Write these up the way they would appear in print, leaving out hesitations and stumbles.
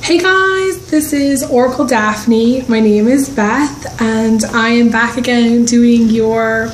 Hey guys, this is Oracle Daphne. My name is Beth, and I am back again doing your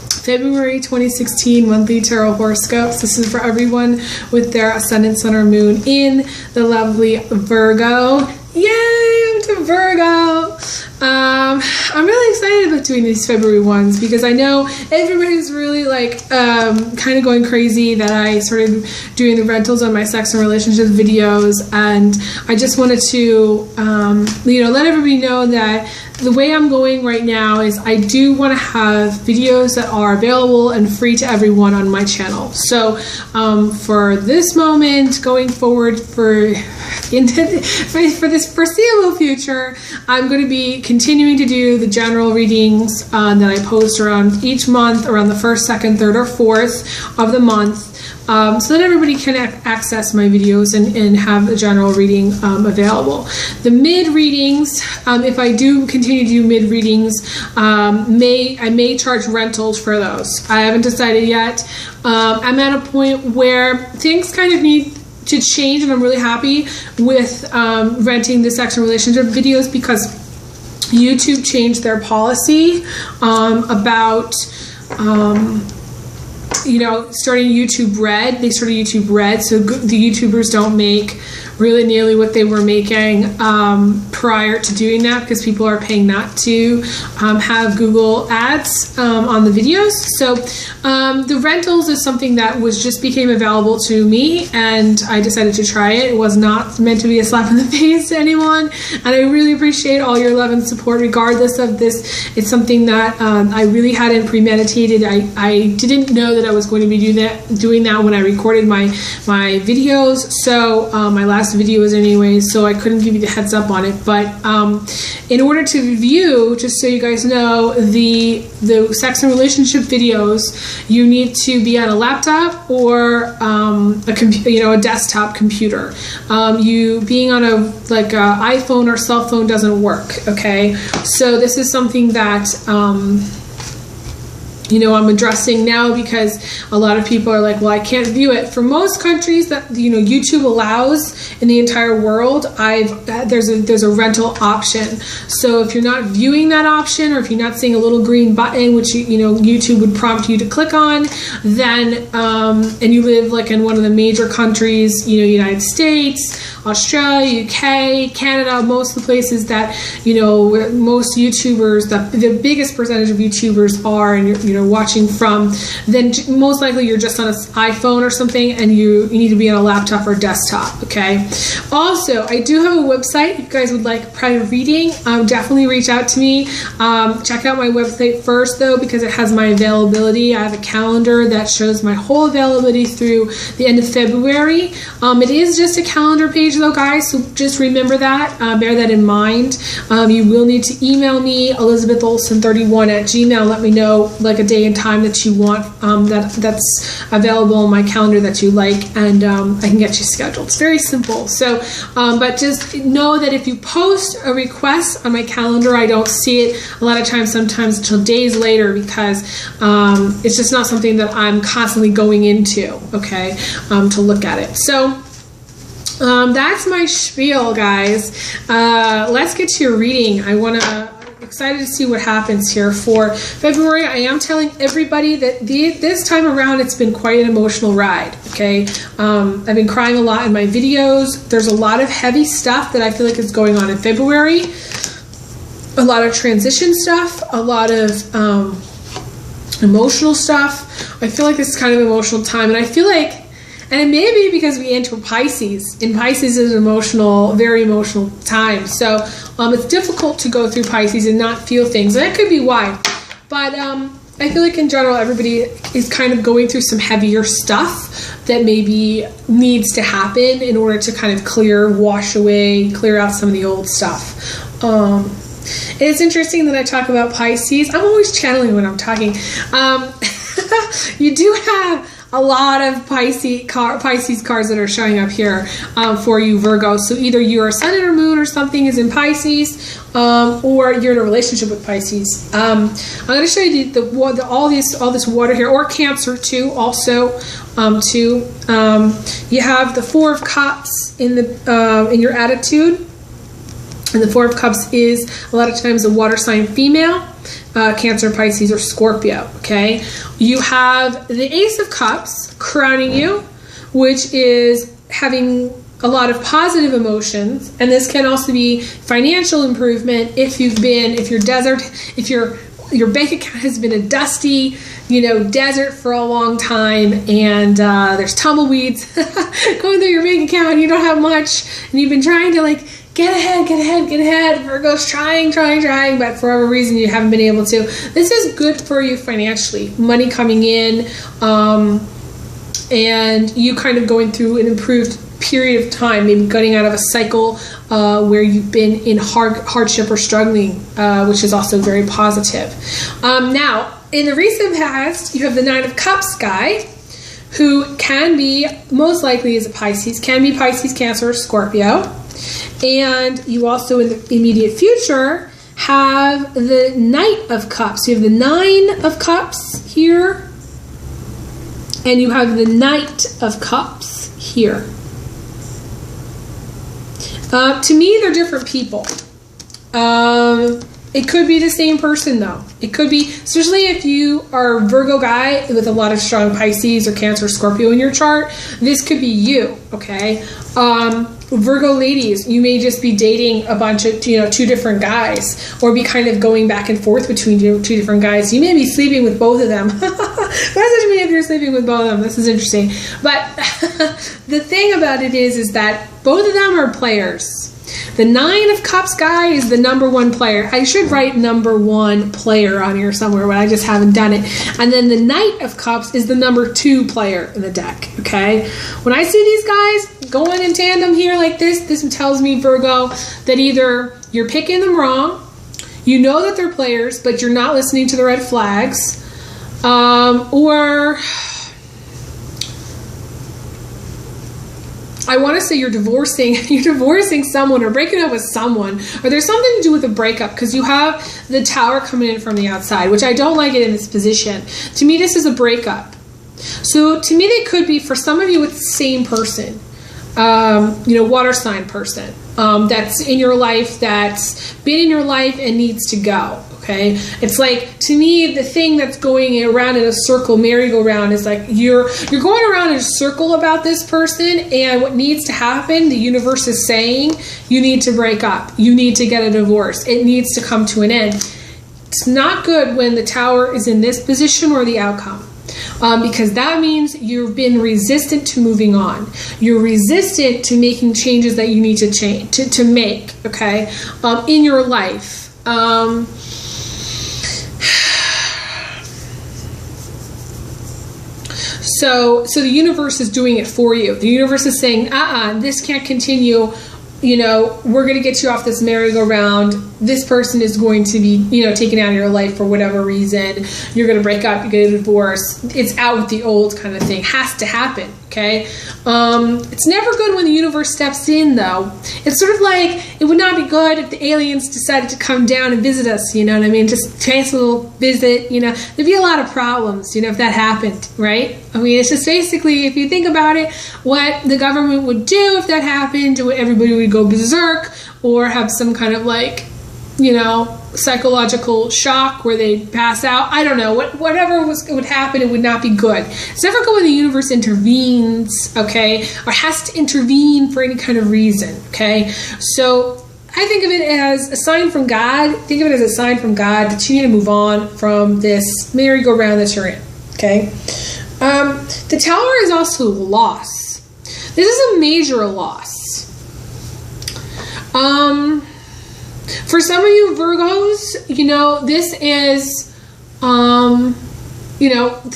February 2016 monthly tarot horoscopes. This is for everyone with their ascendant, sun, or moon in the lovely Virgo. Yay, I'm to Virgo. I'm really excited about doing these February ones because I know everybody's really kind of going crazy that I started doing the rentals on my sex and relationship videos, and I just wanted to let everybody know that the way I'm going right now is I do want to have videos that are available and free to everyone on my channel. So for this moment, going forward for this foreseeable future, I'm going to be continuing to do the general readings that I post around each month, around the 1st, 2nd, 3rd, or 4th of the month, so that everybody can access my videos and have a general reading available. The mid readings, if I do continue to do mid readings, I may charge rentals for those. I haven't decided yet. I'm at a point where things kind of need to change, and I'm really happy with renting the sex and relationship videos because YouTube changed their policy about starting YouTube Red. They started YouTube Red, so the YouTubers don't make really nearly what they were making prior to doing that, because people are paying not to have Google ads on the videos. So the rentals is something that just became available to me, and I decided to try it. It was not meant to be a slap in the face to anyone, and I really appreciate all your love and support regardless of this. It's something that I really hadn't premeditated. I didn't know that I was going to be doing that when I recorded my videos. So my last videos anyway, so I couldn't give you the heads up on it. But in order to view, just so you guys know, the sex and relationship videos, you need to be on a laptop or a desktop computer. You being on a iPhone or cell phone doesn't work. Okay, so this is something that I'm addressing now, because a lot of people are like, well, I can't view it. For most countries that YouTube allows in the entire world, there's a rental option. So if you're not viewing that option, or if you're not seeing a little green button, which YouTube would prompt you to click on, then and you live in one of the major countries, United States, Australia, UK, Canada, most of the places that where most YouTubers, the biggest percentage of YouTubers are, and you're watching from, then most likely you're just on an iPhone or something, and you need to be on a laptop or desktop. Okay. Also, I do have a website. If you guys would like private reading, definitely reach out to me. Check out my website first though, because it has my availability. I have a calendar that shows my whole availability through the end of February. It is just a calendar page though, guys, so just remember that, bear that in mind. You will need to email me, elizabetholson31@gmail. Let me know a day and time that you want, that's available on my calendar that you like, and I can get you scheduled. It's very simple. So but just know that if you post a request on my calendar, I don't see it a lot of times, sometimes until days later, because it's just not something that I'm constantly going into, okay, to look at it. So that's my spiel, guys. Let's get to your reading. Excited to see what happens here for February. I am telling everybody that this time around it's been quite an emotional ride. Okay, I've been crying a lot in my videos. There's a lot of heavy stuff that I feel like is going on in February. A lot of transition stuff. A lot of emotional stuff. I feel like this is kind of an emotional time, and I feel like. And it may be because we enter Pisces, and Pisces is an emotional, very emotional time. So it's difficult to go through Pisces and not feel things. And that could be why. But I feel like in general, everybody is kind of going through some heavier stuff that maybe needs to happen in order to kind of wash away, clear out some of the old stuff. It's interesting that I talk about Pisces. I'm always channeling when I'm talking. You do have a lot of Pisces cards that are showing up here for you, Virgo. So either your sun or moon or something is in Pisces, or you're in a relationship with Pisces. I'm going to show you all this water here, or Cancer too. Also, you have the Four of Cups in your attitude. And the Four of Cups is a lot of times a water sign female, Cancer, Pisces, or Scorpio, okay? You have the Ace of Cups crowning you, which is having a lot of positive emotions. And this can also be financial improvement if your bank account has been a dusty, desert for a long time, and there's tumbleweeds going through your bank account, and you don't have much, and you've been trying to get ahead. Virgo's trying, but for whatever reason you haven't been able to. This is good for you financially. Money coming in, and you kind of going through an improved period of time, maybe getting out of a cycle where you've been in hardship or struggling, which is also very positive. Now, in the recent past, you have the Nine of Cups guy, who can be, most likely is a Pisces, can be Pisces, Cancer, or Scorpio. And you also, in the immediate future, have the Knight of Cups. You have the Nine of Cups here, and you have the Knight of Cups here. To me, they're different people. It could be the same person, though. It could be, especially if you are a Virgo guy with a lot of strong Pisces or Cancer or Scorpio in your chart, this could be you, okay? Virgo ladies, you may just be dating a bunch of, two different guys, or be kind of going back and forth between two different guys. You may be sleeping with both of them. What does it mean if you're sleeping with both of them? This is interesting. But the thing about it is that both of them are players. The Nine of Cups guy is the #1 player. I should write #1 player on here somewhere, but I just haven't done it. And then the Knight of Cups is the #2 player in the deck, okay? When I see these guys going in tandem here like this tells me, Virgo, that either you're picking them wrong, you know that they're players, but you're not listening to the red flags, or I want to say you're divorcing someone or breaking up with someone, or there's something to do with a breakup, because you have the Tower coming in from the outside, which I don't like it in this position. To me, this is a breakup. So to me, they could be, for some of you, it's the same person, water sign person that's in your life, that's been in your life and needs to go. Okay, it's like, to me, the thing that's going around in a circle, merry-go-round, is like you're going around in a circle about this person, and what needs to happen, the universe is saying, you need to break up. You need to get a divorce. It needs to come to an end. It's not good when the Tower is in this position or the outcome. Because that means you've been resistant to moving on. You're resistant to making changes that you need to make, okay, in your life. So the universe is doing it for you. The universe is saying, this can't continue. We're going to get you off this merry-go-round. This person is going to be, taken out of your life for whatever reason. You're going to break up, you get a divorce. It's out with the old kind of thing. Has to happen, okay? It's never good when the universe steps in, though. It's sort of like, it would not be good if the aliens decided to come down and visit us, you know what I mean? Just chance a little visit, There'd be a lot of problems, if that happened, right? I mean, it's just basically, if you think about it, what the government would do if that happened, everybody would go berserk, or have some kind of psychological shock where they pass out. I don't know. Whatever would happen, it would not be good. It's never good when the universe intervenes, okay, or has to intervene for any kind of reason, okay? So I think of it as a sign from God. Think of it as a sign from God that you need to move on from this merry-go-round that you're in, okay? The Tower is also loss. This is a major loss. For some of you Virgos, this is, to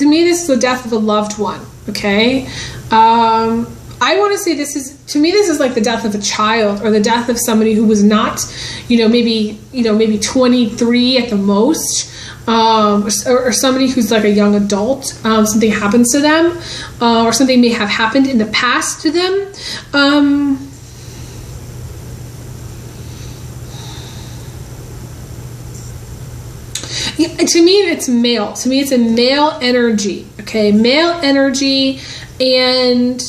me, this is the death of a loved one, okay? I want to say this is like the death of a child, or the death of somebody who was not, maybe 23 at the most. or somebody who's like a young adult. Something happens to them, or something may have happened in the past to them. Yeah, to me, it's male. To me, it's a male energy. Okay, male energy, and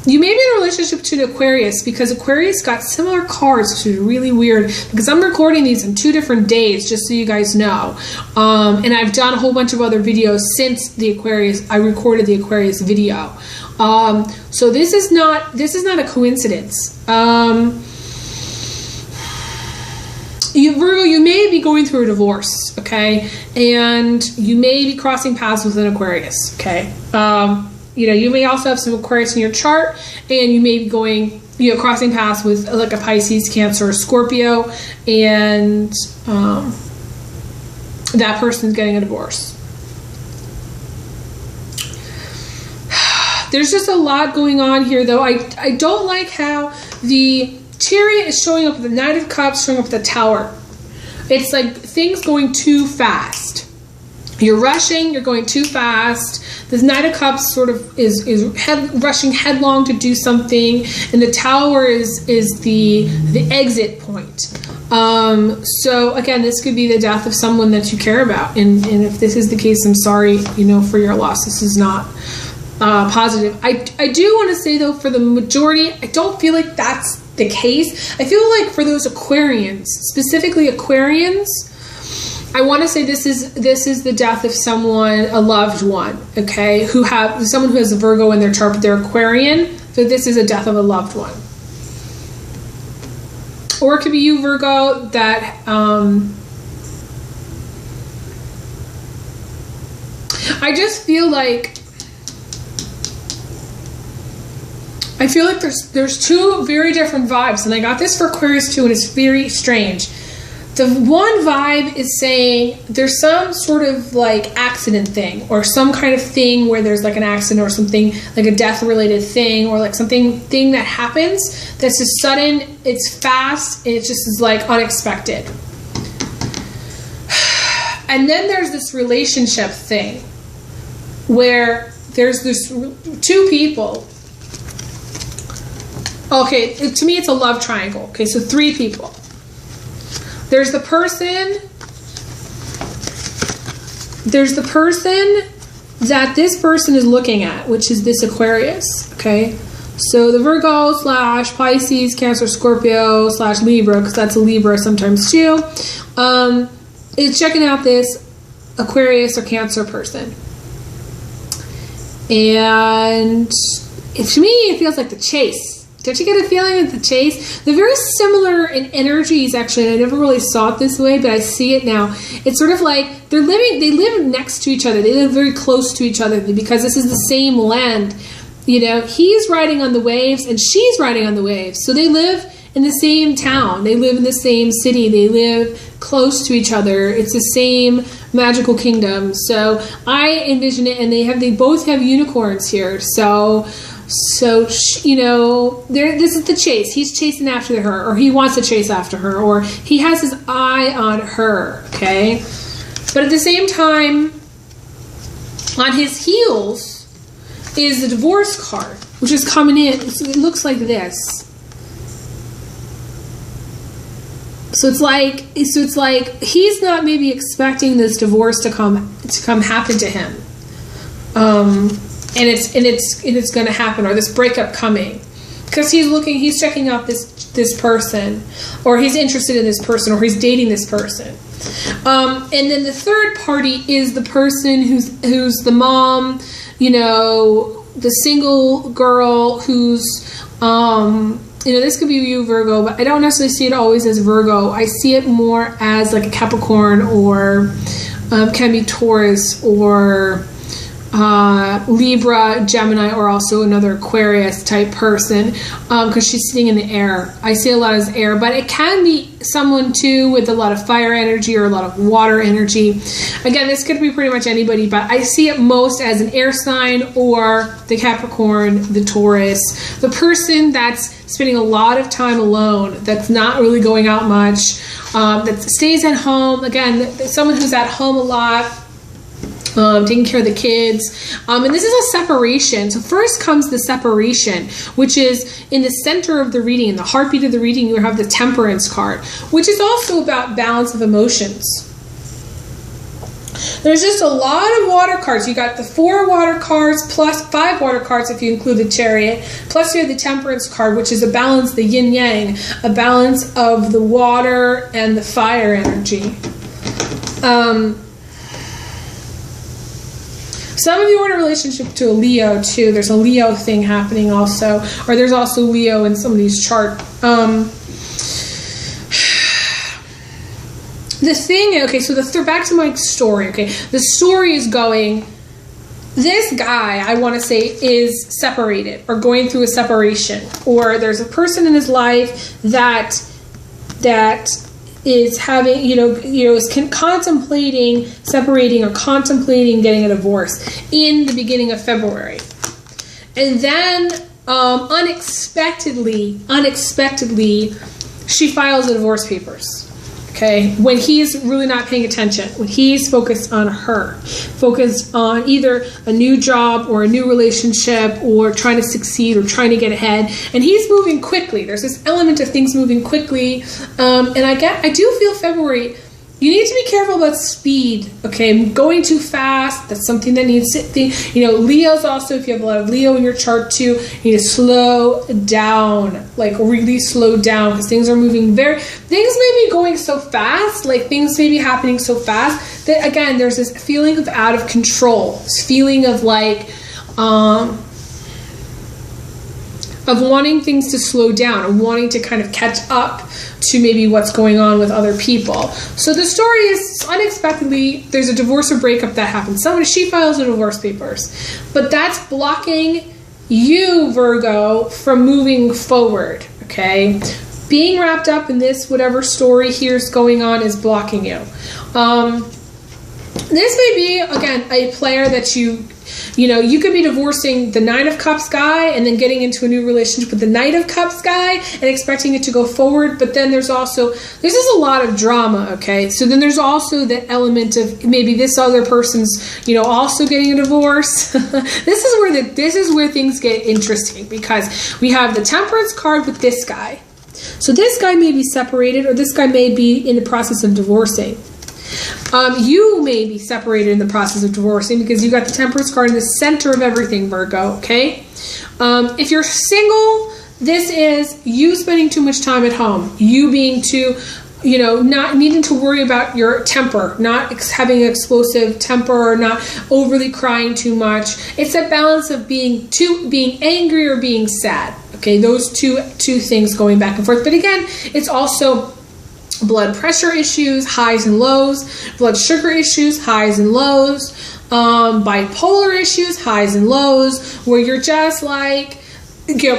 you may be in a relationship to an Aquarius, because Aquarius got similar cards, which is really weird, because I'm recording these in 2 different days, just so you guys know. And I've done a whole bunch of other videos since the Aquarius. I recorded the Aquarius video. So this is not a coincidence. Virgo, you may be going through a divorce, okay? And you may be crossing paths with an Aquarius, okay? You may also have some Aquarius in your chart, and you may be going, crossing paths with like a Pisces, Cancer, or Scorpio, and that person's getting a divorce. There's just a lot going on here, though. I don't like how the Chariot is showing up with the Knight of Cups, showing up with the Tower. It's like things going too fast. You're rushing, you're going too fast. This Knight of Cups sort of is rushing headlong to do something, and the Tower is the exit point. So again, this could be the death of someone that you care about, and if this is the case, I'm sorry, for your loss. This is not positive. I do want to say, though, for the majority, I don't feel like that's the case. I feel like for those Aquarians, specifically Aquarians, I want to say this is the death of someone, a loved one, okay, someone who has a Virgo in their chart, but they're Aquarian, so this is a death of a loved one. Or it could be you, Virgo, that I just feel like there's 2 very different vibes, and I got this for Aquarius too, and it's very strange. The one vibe is saying there's some sort of like accident thing, or some kind of thing where there's like an accident or something, like a death related thing, or like thing that happens that's just sudden, it's fast, and it just is like unexpected. And then there's this relationship thing where there's this 2 people. Okay, to me it's a love triangle. Okay, so 3 people. There's the person that this person is looking at, which is this Aquarius, okay? So the Virgo / Pisces, Cancer, Scorpio / Libra, because that's a Libra sometimes too, is checking out this Aquarius or Cancer person. And to me, it feels like the chase. Don't you get a feeling of the chase? They're very similar in energies, actually, and I never really saw it this way, but I see it now. It's sort of like they live next to each other. They live very close to each other because this is the same land. He's riding on the waves and she's riding on the waves. So they live in the same town. They live in the same city. They live close to each other. It's the same magical kingdom. So I envision it, and they both have unicorns here. So this is the chase. He's chasing after her, or he wants to chase after her, or he has his eye on her, okay? But at the same time, on his heels is the divorce card, which is coming in. It looks like this. So it's like he's not maybe expecting this divorce to come happen to him. And it's going to happen, or this breakup coming, because he's checking out this person, or he's interested in this person, or he's dating this person. And then the third party is the person who's the mom, the single girl who's this could be you, Virgo, but I don't necessarily see it always as Virgo. I see it more as like a Capricorn, or can be Taurus, or Libra, Gemini, or also another Aquarius type person, because she's sitting in the air. I see a lot as air, but it can be someone too with a lot of fire energy or a lot of water energy. Again, this could be pretty much anybody, but I see it most as an air sign, or the Capricorn, the Taurus, the person that's spending a lot of time alone, that's not really going out much, that stays at home. Again, someone who's at home a lot, taking care of the kids. And this is a separation. So first comes the separation, which is in the center of the reading, in the heartbeat of the reading, you have the Temperance card, which is also about balance of emotions. There's just a lot of water cards. You got the 4 water cards plus 5 water cards if you include the Chariot. Plus you have the Temperance card, which is a balance, the yin-yang, a balance of the water and the fire energy. Some of you are in a relationship to a Leo too. There's a Leo thing happening also. Or there's also Leo in somebody's chart. The thing, okay, so back to my story, okay. The story is going, this guy, I want to say, is separated or going through a separation. Or there's a person in his life that is having, is contemplating separating or contemplating getting a divorce in the beginning of February. And then unexpectedly, she files the divorce papers. Okay, when he's really not paying attention, when he's focused on her, focused on either a new job or a new relationship or trying to succeed or trying to get ahead, and he's moving quickly. There's this element of things moving quickly, and I do feel February, you need to be careful about speed, okay? Going too fast, that's something that needs to, Leo's also, if you have a lot of Leo in your chart too, you need to slow down, like really slow down, because things are moving things may be going so fast, like things may be happening so fast, that again, there's this feeling of out of control, this feeling of like, of wanting things to slow down, or wanting to kind of catch up to maybe what's going on with other people. So the story is unexpectedly, there's a divorce or breakup that happens. She files the divorce papers, but that's blocking you, Virgo, from moving forward, okay? Being wrapped up in this, whatever story here's going on, is blocking you. This may be, again, a player that you could be divorcing the 9 of Cups guy and then getting into a new relationship with the Knight of Cups guy and expecting it to go forward. But then there's just a lot of drama, okay? So then there's also the element of maybe this other person's, also getting a divorce. This is where things get interesting, because we have the Temperance card with this guy. So this guy may be separated, or this guy may be in the process of divorcing. You may be separated in the process of divorcing because you got the Temperance card in the center of everything, Virgo, okay? If you're single, this is you spending too much time at home. You being too, not needing to worry about your temper, not having an explosive temper, or not overly crying too much. It's a balance of being angry or being sad, okay? Those two things going back and forth. But again, it's also blood pressure issues, highs and lows, blood sugar issues, highs and lows, bipolar issues, highs and lows, where you're just like,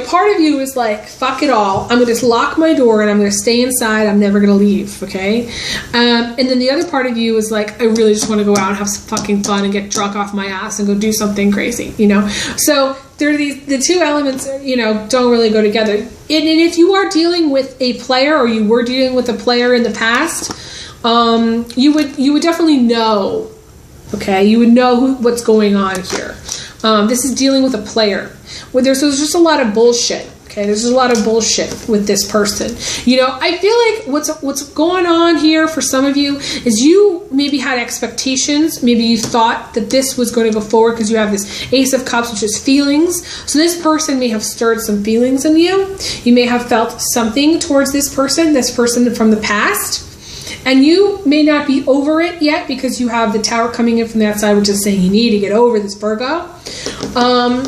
part of you is like, fuck it all. I'm going to just lock my door and I'm going to stay inside. I'm never going to leave, okay? And then the other part of you is like, I really just want to go out and have some fucking fun and get drunk off my ass and go do something crazy, So there are the two elements, don't really go together. And if you are dealing with a player, or you were dealing with a player in the past, you would definitely know, okay? You would know what's going on here. This is dealing with a player. There's just a lot of bullshit. Okay, there's a lot of bullshit with this person. I feel like what's going on here for some of you is you maybe had expectations. Maybe you thought that this was going to go forward because you have this Ace of Cups, which is feelings. So this person may have stirred some feelings in you. You may have felt something towards this person from the past. And you may not be over it yet because you have the Tower coming in from the outside, which is saying you need to get over this, Virgo. And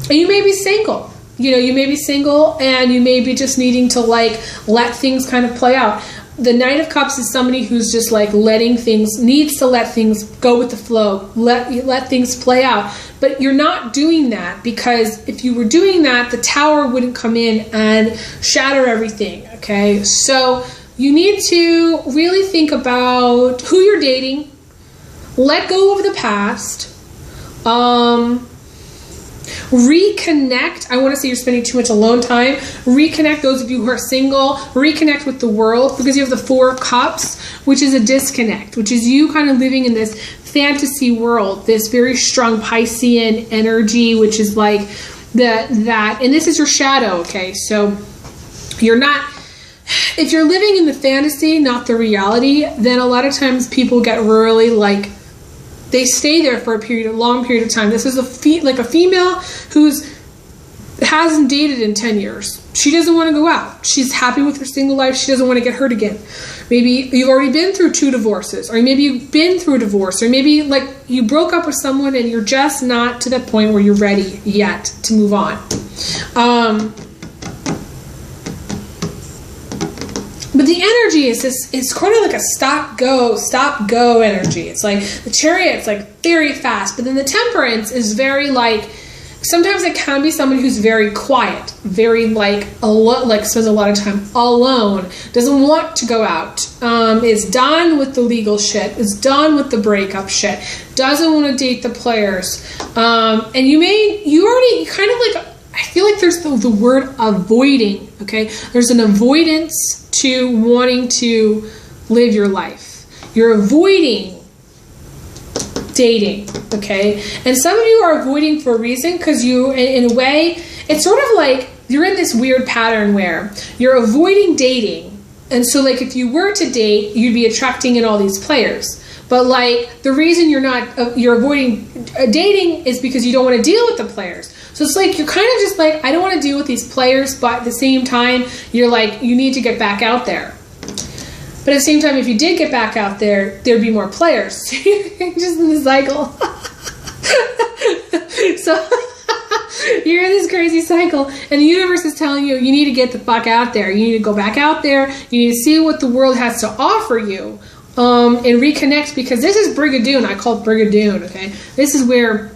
you may be single. You may be single and you may be just needing to let things kind of play out. The Knight of Cups is somebody who's just like needs to let things go with the flow, let things play out. But you're not doing that, because if you were doing that, the Tower wouldn't come in and shatter everything, okay? So you need to really think about who you're dating, let go of the past, Reconnect. I want to say you're spending too much alone time. Reconnect, those of you who are single. Reconnect with the world, because you have the Four of Cups, which is a disconnect, which is you kind of living in this fantasy world, this very strong Piscean energy, which is like that, and this is your shadow, okay? So you're not, if you're living in the fantasy, not the reality, then a lot of times people get really like, they stay there for a long period of time. This is a female who's hasn't dated in 10 years. She doesn't want to go out. She's happy with her single life. She doesn't want to get hurt again. Maybe you've already been through 2 divorces, or maybe you've been through a divorce, or maybe like you broke up with someone and you're just not to the point where you're ready yet to move on. But the energy is this, it's kind of like a stop go energy. It's like the Chariot's like very fast, but then the Temperance is very like, sometimes it can be someone who's very quiet, very like spends a lot of time alone, doesn't want to go out, is done with the legal shit, is done with the breakup shit, doesn't want to date the players, and you already kind of like, I feel like there's the word avoiding, okay? There's an avoidance to wanting to live your life. You're avoiding dating, okay? And some of you are avoiding for a reason, because you, in a way, it's sort of like you're in this weird pattern where you're avoiding dating. And so like if you were to date, you'd be attracting in all these players. But like the reason you're avoiding dating is because you don't want to deal with the players. So it's like you're kind of just like, I don't want to deal with these players, but at the same time, you're like, you need to get back out there. But at the same time, if you did get back out there, there'd be more players. Just in the cycle. So you're in this crazy cycle, and the universe is telling you, you need to get the fuck out there. You need to go back out there. You need to see what the world has to offer you, and reconnect, because this is Brigadoon. I call it Brigadoon, okay? This is where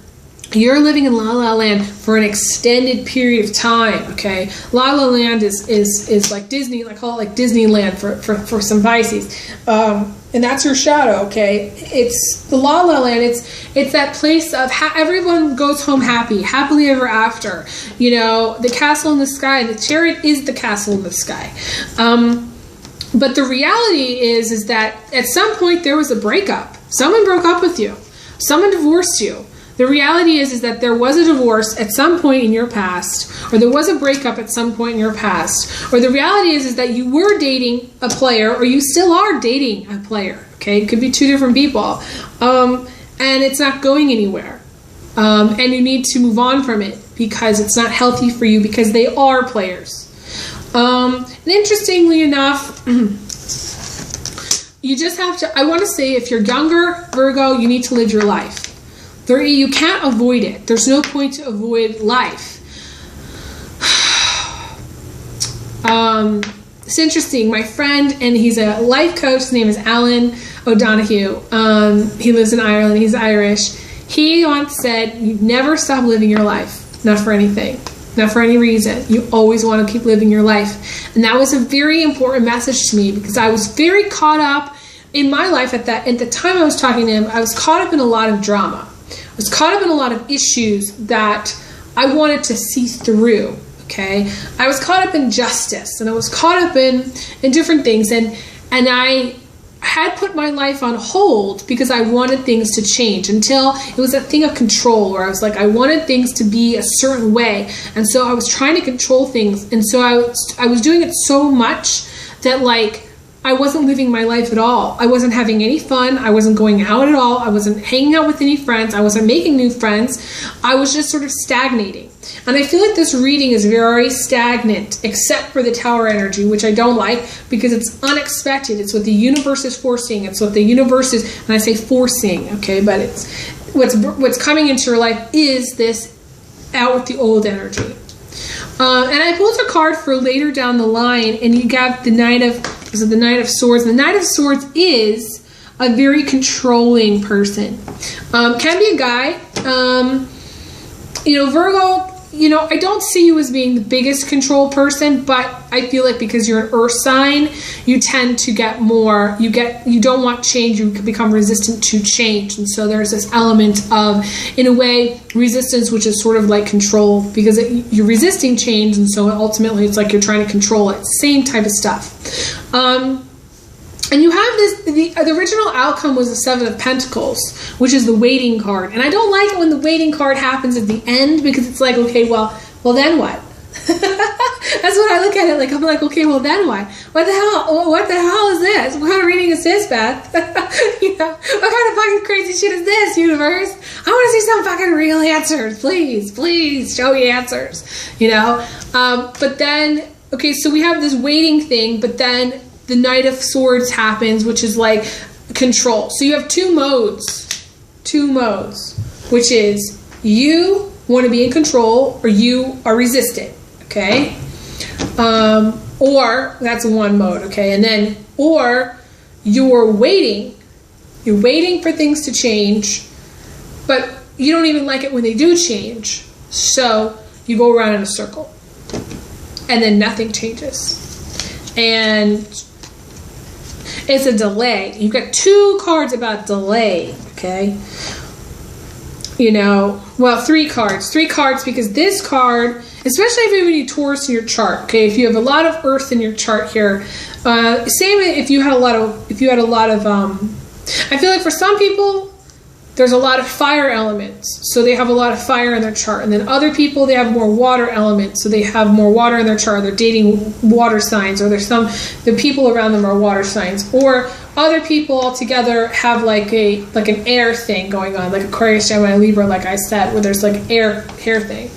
you're living in La La Land for an extended period of time, okay? La La Land is like Disney, I call it like Disneyland for some Pisces. And that's your shadow, okay? It's the La La Land, it's that place of everyone goes home happily ever after. You know, the castle in the sky, the Chariot is the castle in the sky. But the reality is that at some point there was a breakup. Someone broke up with you. Someone divorced you. The reality is that there was a divorce at some point in your past, or there was a breakup at some point in your past, or the reality is that you were dating a player, or you still are dating a player, okay? It could be 2 different people, and it's not going anywhere, and you need to move on from it because it's not healthy for you, because they are players. And interestingly enough, you just have to, I want to say, if you're younger, Virgo, you need to live your life. You can't avoid it. There's no point to avoid life. It's interesting. My friend, and he's a life coach, his name is Alan O'Donoghue. He lives in Ireland. He's Irish. He once said, you never stop living your life. Not for anything. Not for any reason. You always want to keep living your life. And that was a very important message to me, because I was very caught up in my life at the time I was talking to him. I was caught up in a lot of drama. I was caught up in a lot of issues that I wanted to see through, okay? I was caught up in justice, and I was caught up in different things, and I had put my life on hold because I wanted things to change, until it was a thing of control, where I was like, I wanted things to be a certain way, and so I was trying to control things, and so I was doing it so much that like I wasn't living my life at all. I wasn't having any fun. I wasn't going out at all. I wasn't hanging out with any friends. I wasn't making new friends. I was just sort of stagnating. And I feel like this reading is very stagnant, except for the Tower energy, which I don't like, because it's unexpected. It's what the universe is forcing. It's what the universe is, and I say forcing, okay, but it's what's coming into your life is this out with the old energy. And I pulled a card for later down the line, and you got the Knight of Swords. The Knight of Swords is a very controlling person. Can be a guy. You know, Virgo, you know, I don't see you as being the biggest control person, but I feel like because you're an earth sign, you tend to get more, you don't want change, you can become resistant to change. And so there's this element of, in a way, resistance, which is sort of like control, because you're resisting change, and so ultimately it's like you're trying to control it. Same type of stuff. And you have this, the original outcome was the Seven of Pentacles, which is the waiting card. And I don't like it when the waiting card happens at the end, because it's like, okay, well then what? That's what I look at it like. I'm like, okay, well then what? What the hell is this? What kind of reading is this, Beth? You know, what kind of fucking crazy shit is this, universe? I want to see some fucking real answers. Please show me answers. You know? But then, okay, so we have this waiting thing, but then the Knight of Swords happens, which is like control. So you have two modes, which is you want to be in control or you are resistant, okay? Or that's one mode, okay? And then, or you're waiting for things to change, but you don't even like it when they do change. So you go around in a circle and then nothing changes. And it's a delay. You've got two cards about delay, okay? You know, well, three cards because this card, especially if you have any Taurus in your chart, okay? If you have a lot of Earth in your chart here, same if you had a lot of, I feel like for some people, there's a lot of fire elements, so they have a lot of fire in their chart. And then other people, they have more water elements, so they have more water in their chart. They're dating water signs, or the people around them are water signs. Or other people altogether have like an air thing going on, like Aquarius, Gemini, Libra, like I said, where there's like air thing.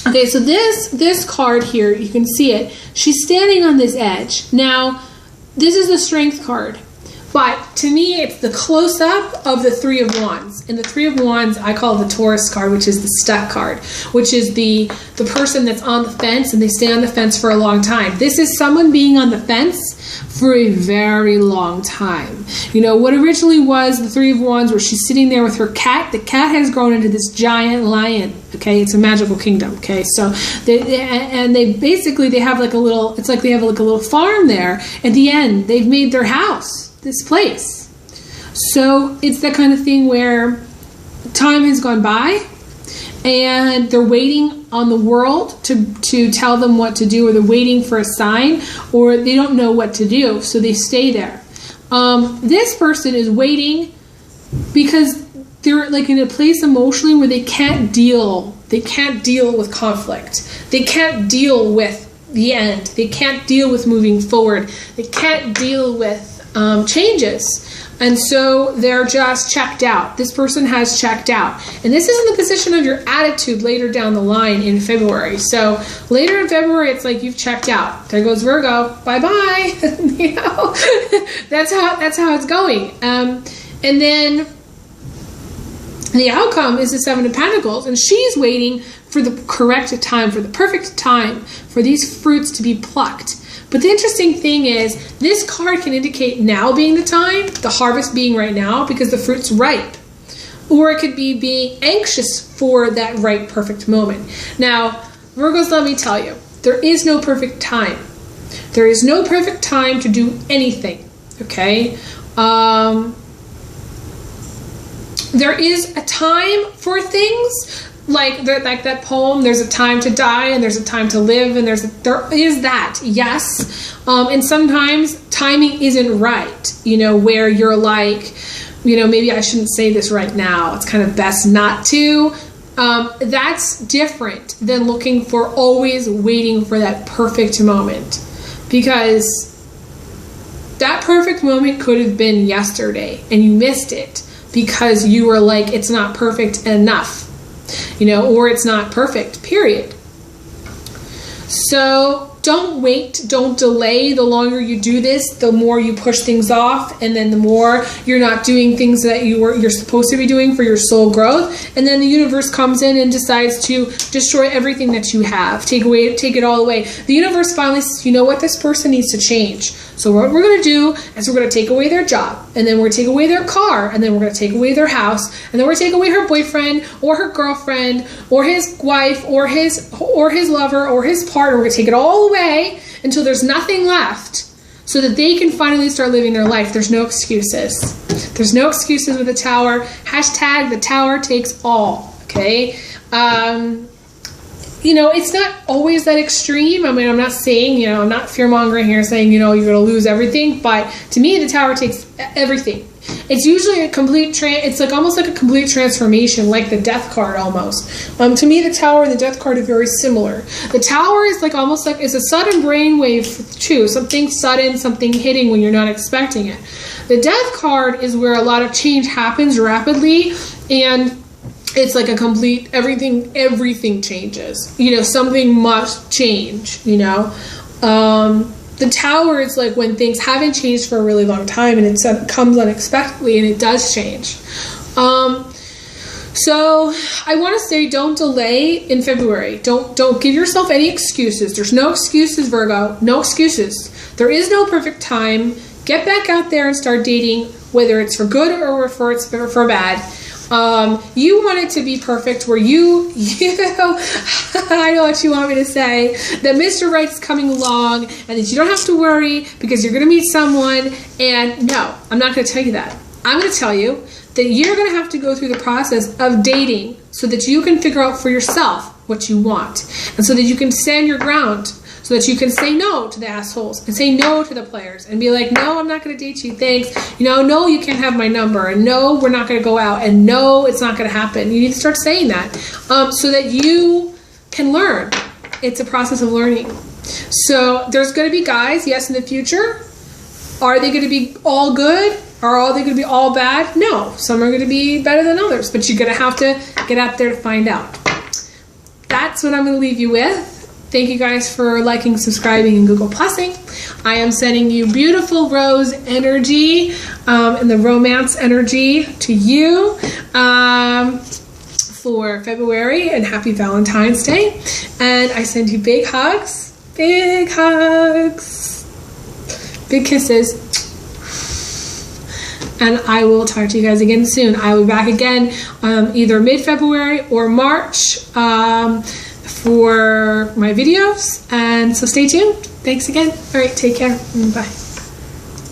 Okay, so this card here, you can see it. She's standing on this edge. Now, this is the Strength card. But to me, it's the close-up of the Three of Wands. And the Three of Wands, I call the Taurus card, which is the stuck card, which is the person that's on the fence and they stay on the fence for a long time. This is someone being on the fence for a very long time. You know, what originally was the Three of Wands, where she's sitting there with her cat. The cat has grown into this giant lion. Okay, it's a magical kingdom. Okay, so they have like a little, it's like they have like a little farm there. At the end, they've made their house this place. So it's that kind of thing where time has gone by and they're waiting on the world to tell them what to do, or they're waiting for a sign, or they don't know what to do, so they stay there. This person is waiting because they're like in a place emotionally where they can't deal with conflict. They can't deal with the end. They can't deal with moving forward. They can't deal with changes. And so they're just checked out. This person has checked out. And this is in the position of your attitude later down the line in February. So later in February, it's like you've checked out. There goes Virgo. Bye-bye. You know, that's how it's going. And then the outcome is the Seven of Pentacles. And she's waiting for the correct time, for the perfect time for these fruits to be plucked. But the interesting thing is, this card can indicate now being the time, the harvest being right now, because the fruit's ripe. Or it could be being anxious for that right, perfect moment. Now, Virgos, let me tell you, there is no perfect time. There is no perfect time to do anything, okay? There is a time for things. Like that poem, there's a time to die and there's a time to live, and there is that, yes. And sometimes timing isn't right, you know, where you're like, you know, maybe I shouldn't say this right now. It's kind of best not to. That's different than looking for, always waiting for that perfect moment, because that perfect moment could have been yesterday and you missed it because you were like, it's not perfect enough. You know, or it's not perfect, period. So don't wait, don't delay. The longer you do this, the more you push things off, and then the more you're not doing things that you're supposed to be doing for your soul growth. And then the universe comes in and decides to destroy everything that you have, take it all away. The universe finally says, you know what, this person needs to change. So what we're going to do is we're going to take away their job, and then we're going to take away their car, and then we're going to take away their house, and then we're going to take away her boyfriend or her girlfriend or his wife or his lover or his partner. We're going to take it all away until there's nothing left, so that they can finally start living their life. There's no excuses. There's no excuses with the Tower. Hashtag the Tower takes all. Okay. You know, it's not always that extreme. I mean, I'm not saying, you know, I'm not fear-mongering here saying, you know, you're going to lose everything. But to me, the Tower takes everything. It's usually a complete, it's like almost like a complete transformation, like the Death card almost. To me, the Tower and the Death card are very similar. The Tower is like almost like, it's a sudden brainwave too. Something sudden, something hitting when you're not expecting it. The Death card is where a lot of change happens rapidly, and it's like a complete, everything changes. You know, something must change, you know. The Tower is like when things haven't changed for a really long time, and it comes unexpectedly, and it does change. So I want to say, don't delay in February. Don't give yourself any excuses. There's no excuses, Virgo. No excuses. There is no perfect time. Get back out there and start dating, whether it's for good or for bad. You want it to be perfect, where you know, I know what you want me to say, that Mr. Right's coming along, and that you don't have to worry because you're going to meet someone. And no, I'm not going to tell you that. I'm going to tell you that you're going to have to go through the process of dating so that you can figure out for yourself what you want, and so that you can stand your ground, so that you can say no to the assholes and say no to the players and be like, no, I'm not going to date you, thanks. You know, no, you can't have my number, and no, we're not going to go out, and no, it's not going to happen. You need to start saying that so that you can learn. It's a process of learning. So there's going to be guys, yes, in the future. Are they going to be all good? Or are they going to be all bad? No, some are going to be better than others, but you're going to have to get out there to find out. That's what I'm going to leave you with. Thank you guys for liking, subscribing, and Google Plusing. I am sending you beautiful rose energy and the romance energy to you for February, and happy Valentine's Day. And I send you big hugs, big kisses. And I will talk to you guys again soon. I will be back again either mid-February or March for my videos, and so stay tuned. Thanks again. All right, take care. Bye.